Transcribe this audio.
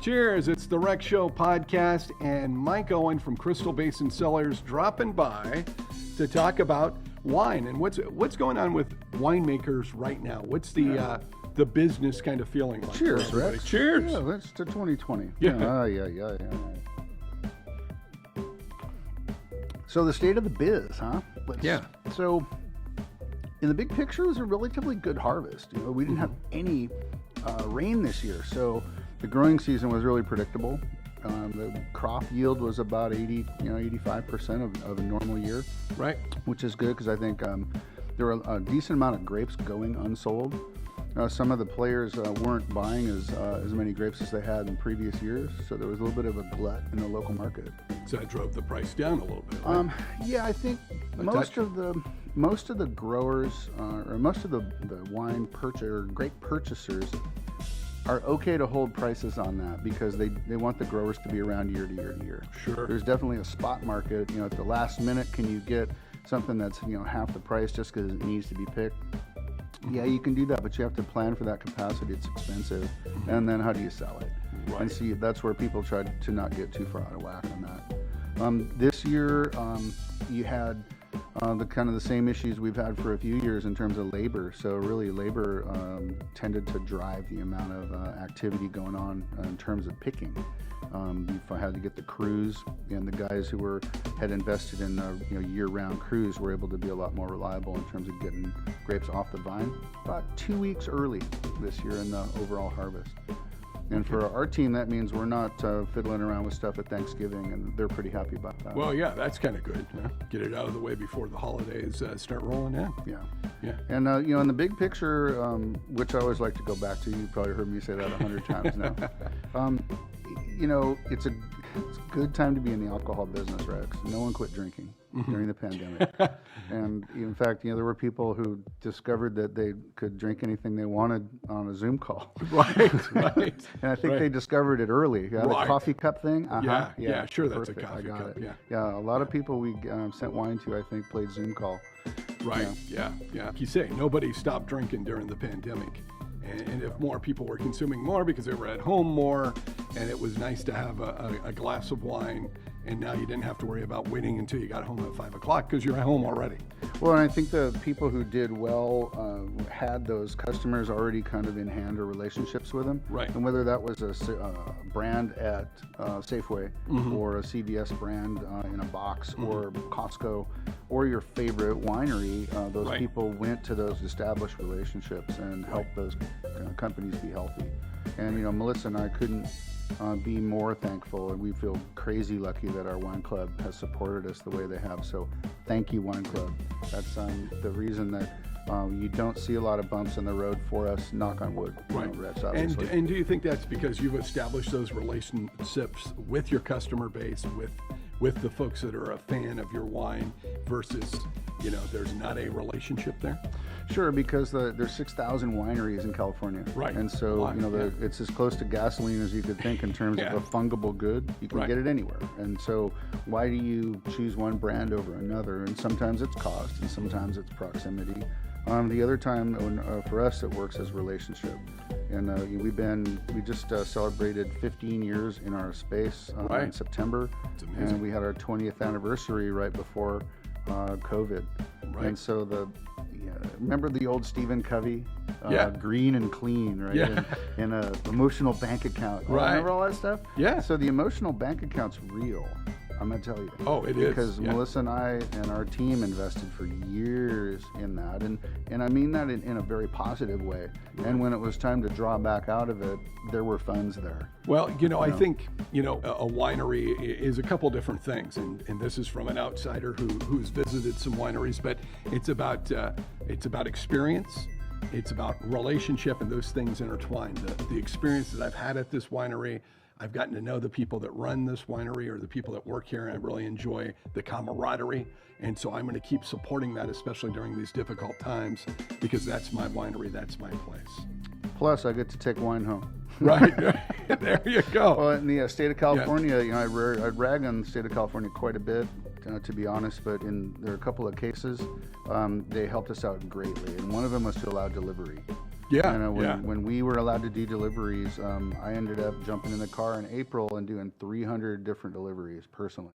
Cheers, it's the Rec Show podcast, and Mike Owen from Crystal Basin Cellars dropping by to talk about wine and what's going on with winemakers right now. What's the business kind of feeling like? Cheers, Rex. Cheers. Yeah, that's to 2020. Yeah. So the state of the biz, huh? So in the big picture, it was a relatively good harvest. You know, we didn't have any rain this year, so the growing season was really predictable. The crop yield was about 85% of a normal year, Right. which is good because I think there were a decent amount of grapes going unsold. Some of the players weren't buying as many grapes as they had in previous years, so there was a little bit of a glut in the local market. So that drove the price down a little bit, right? Yeah, I think most of the growers or most of the wine grape purchasers are okay to hold prices on that because they want the growers to be around year to year to year. Sure. There's definitely a spot market. You know, at the last minute, can you get something that's half the price just because it needs to be picked? Yeah, you can do that, but you have to plan for that capacity. It's expensive, and then how do you sell it? Right. And see, that's where people try to not get too far out of whack on that. This year, you had the same issues we've had for a few years in terms of labor. So really, labor tended to drive the amount of activity going on in terms of picking. You had to get the crews, and the guys who had invested in year-round crews were able to be a lot more reliable in terms of getting grapes off the vine about 2 weeks early this year in the overall harvest. And for our team, that means we're not fiddling around with stuff at Thanksgiving, and they're pretty happy about that. Well, yeah, that's kind of good. Get it out of the way before the holidays start rolling in. Yeah. And, in the big picture, which I always like to go back to, you've probably heard me say that 100 times now. It's a good time to be in the alcohol business, Rex. No one quit drinking during the pandemic. And in fact, there were people who discovered that they could drink anything they wanted on a Zoom call. Right. And I think they discovered it early. The coffee cup thing. Yeah, sure, that's perfect. a coffee cup. Yeah, a lot of people we sent wine to, I think, played Zoom call. Right, yeah. Like you say, nobody stopped drinking during the pandemic. And if more people were consuming more because they were at home more, and it was nice to have a glass of wine, and now you didn't have to worry about waiting until you got home at 5 o'clock because you're at home already. Well, and I think the people who did well had those customers already kind of in hand or relationships with them. Right. And whether that was a brand at Safeway or a CVS brand in a box or Costco or your favorite winery, those people went to those established relationships and helped those companies be healthy. And, Melissa and I couldn't be more thankful, and we feel crazy lucky that our wine club has supported us the way they have. So thank you, wine club. That's the reason that you don't see a lot of bumps in the road for us, knock on wood. Right. Obviously. And do you think that's because you've established those relationships with your customer base, with the folks that are a fan of your wine versus, there's not a relationship there? Sure, because there's 6,000 wineries in California. Right. And so, it's as close to gasoline as you could think in terms of a fungible good. You can get it anywhere. And so why do you choose one brand over another? And sometimes it's cost, and sometimes it's proximity. The other time, for us, it works as relationship. And we just celebrated 15 years in our space in September. It's amazing. And we had our 20th anniversary right before COVID. Right. And so remember the old Stephen Covey, green and clean, right? Yeah. And an emotional bank account. Right. Remember all that stuff? Yeah. So the emotional bank account's real. I'm going to tell you. Oh, it is. Because Melissa and I and our team invested for years in that. And I mean that in a very positive way. And when it was time to draw back out of it, there were funds there. Well, I think, a winery is a couple different things. And this is from an outsider who's visited some wineries, but it's about experience. It's about relationship, and those things intertwined. The experience that I've had at this winery, I've gotten to know the people that run this winery or the people that work here, and I really enjoy the camaraderie. And so I'm going to keep supporting that, especially during these difficult times, because that's my winery, that's my place. Plus, I get to take wine home. Right. There you go. Well, in the state of California, I rag on the state of California quite a bit, to be honest, but there are a couple of cases, they helped us out greatly. And one of them was to allow delivery. Yeah, You know, when, yeah. when we were allowed to do deliveries, I ended up jumping in the car in April and doing 300 different deliveries personally.